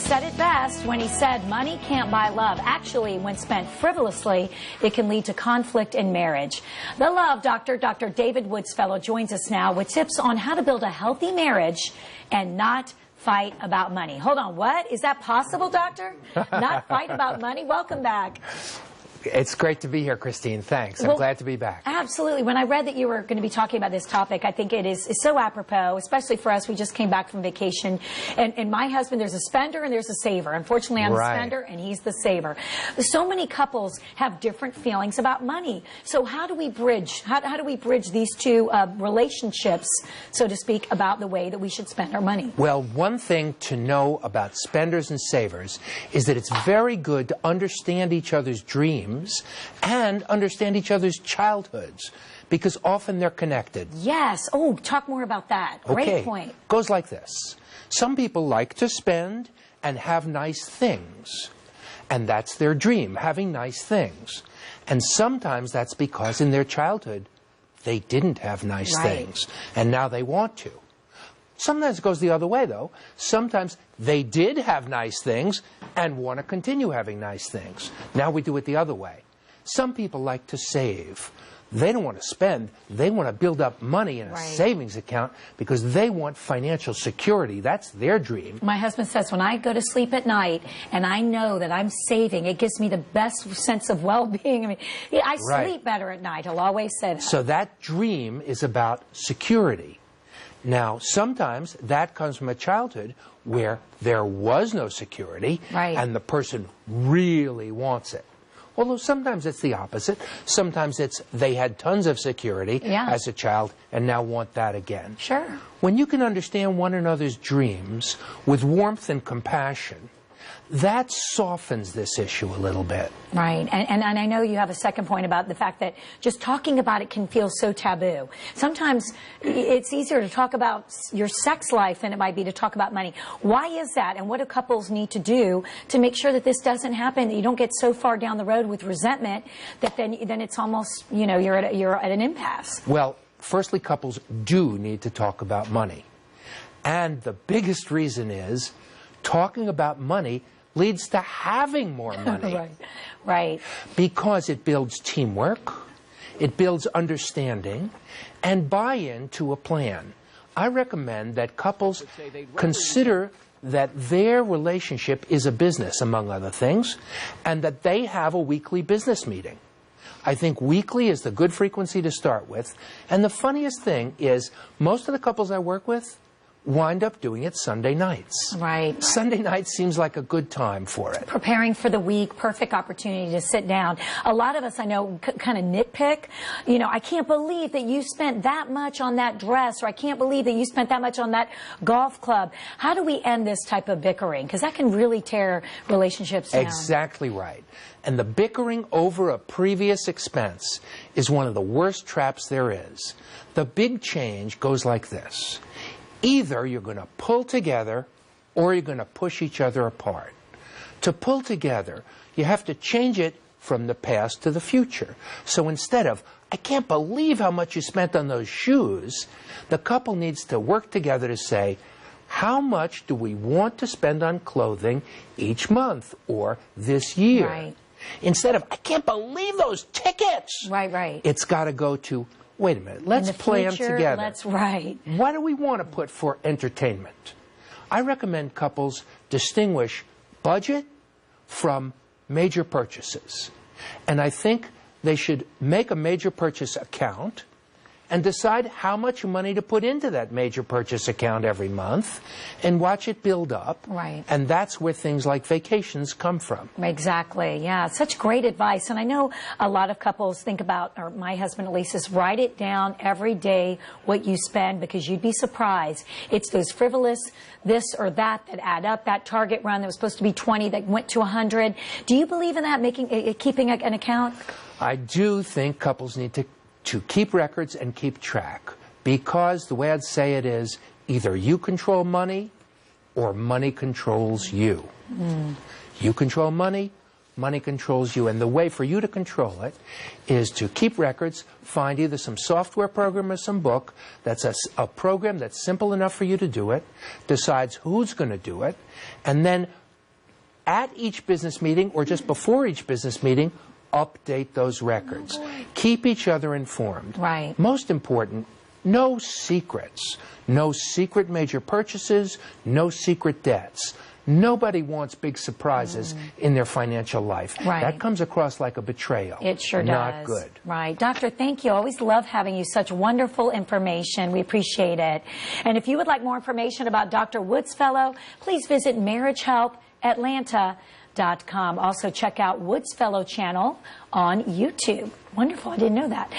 said it best when he said money can't buy love. Actually, when spent frivolously, it can lead to conflict in marriage. The Love Doctor, Dr. David Woodsfellow, joins us now with tips on how to build a healthy marriage and not fight about money. Hold on, what? Is that possible, doctor? Not fight about money? Welcome back. It's great to be here, Christine. Thanks. I'm glad to be back. Absolutely. When I read that you were going to be talking about this topic, I think it is so apropos, especially for us. We just came back from vacation. And my husband, there's a spender and there's a saver. Unfortunately, I'm the spender and he's the saver. So many couples have different feelings about money. So how do we bridge? How do we bridge these two relationships, so to speak, about the way that we should spend our money? Well, one thing to know about spenders and savers is that it's very good to understand each other's dreams and understand each other's childhoods, because often they're connected. Yes. Oh, talk more about that. Great point. Goes like this. Some people like to spend and have nice things, and that's their dream, having nice things. And sometimes that's because in their childhood they didn't have nice things, and now they want to. Sometimes it goes the other way, though. Sometimes they did have nice things and want to continue having nice things. Now we do it the other way. Some people like to save. They don't want to spend. They want to build up money in a savings account because they want financial security. That's their dream. My husband says when I go to sleep at night and I know that I'm saving, it gives me the best sense of well-being. I mean, I sleep better at night. He'll always say that. So that dream is about security. Now, sometimes that comes from a childhood where there was no security and the person really wants it. Although sometimes it's the opposite. Sometimes it's they had tons of security as a child and now want that again. Sure. When you can understand one another's dreams with warmth and compassion, that softens this issue a little bit. Right. And I know you have a second point about the fact that just talking about it can feel so taboo. Sometimes it's easier to talk about your sex life than it might be to talk about money. Why is that? And what do couples need to do to make sure that this doesn't happen, that you don't get so far down the road with resentment that then it's almost, you know, you're at an impasse? Well, firstly, couples do need to talk about money. And the biggest reason is talking about money leads to having more money. Right. Because it builds teamwork, it builds understanding, and buy-in to a plan. I recommend that couples consider that their relationship is a business, among other things, and that they have a weekly business meeting. I think weekly is the good frequency to start with. And the funniest thing is most of the couples I work with wind up doing it Sunday nights. Right. Sunday night seems like a good time for it. Preparing for the week, perfect opportunity to sit down. A lot of us, I know, kind of nitpick. You know, I can't believe that you spent that much on that dress, or I can't believe that you spent that much on that golf club. How do we end this type of bickering? Because that can really tear relationships down. Exactly right. And the bickering over a previous expense is one of the worst traps there is. The big change goes like this. Either you're going to pull together or you're going to push each other apart. To pull together, you have to change it from the past to the future. So instead of, I can't believe how much you spent on those shoes, the couple needs to work together to say, how much do we want to spend on clothing each month or this year? Right. Instead of, I can't believe those tickets. Right. It's got to go to, wait a minute, let's plan together. That's right. What do we want to put for entertainment? I recommend couples distinguish budget from major purchases. And I think they should make a major purchase account and decide how much money to put into that major purchase account every month and watch it build up. Right. And that's where things like vacations come from. Exactly. Yeah. Such great advice. And I know a lot of couples think about, or my husband at least, is write it down every day what you spend, because you'd be surprised. It's those frivolous this or that add up. That Target run that was supposed to be 20 that went to 100. Do you believe in that, keeping an account? I do think couples need to keep records and keep track, because the way I'd say it is either you control money or money controls you. You control money, money controls you. And the way for you to control it is to keep records, find either some software program or some book that's a program that's simple enough for you to do it, decides who's going to do it, and then at each business meeting or just before each business meeting, update those records. Keep each other informed. Right. Most important, no secrets. No secret major purchases, no secret debts. Nobody wants big surprises in their financial life. Right. That comes across like a betrayal. It sure does. Not good. Right. Doctor, thank you. Always love having you. Such wonderful information. We appreciate it. And if you would like more information about Dr. Woodsfellow, please visit marriagehelpatlanta.com. Also check out Woodsfellow channel on YouTube. Wonderful. I didn't know that.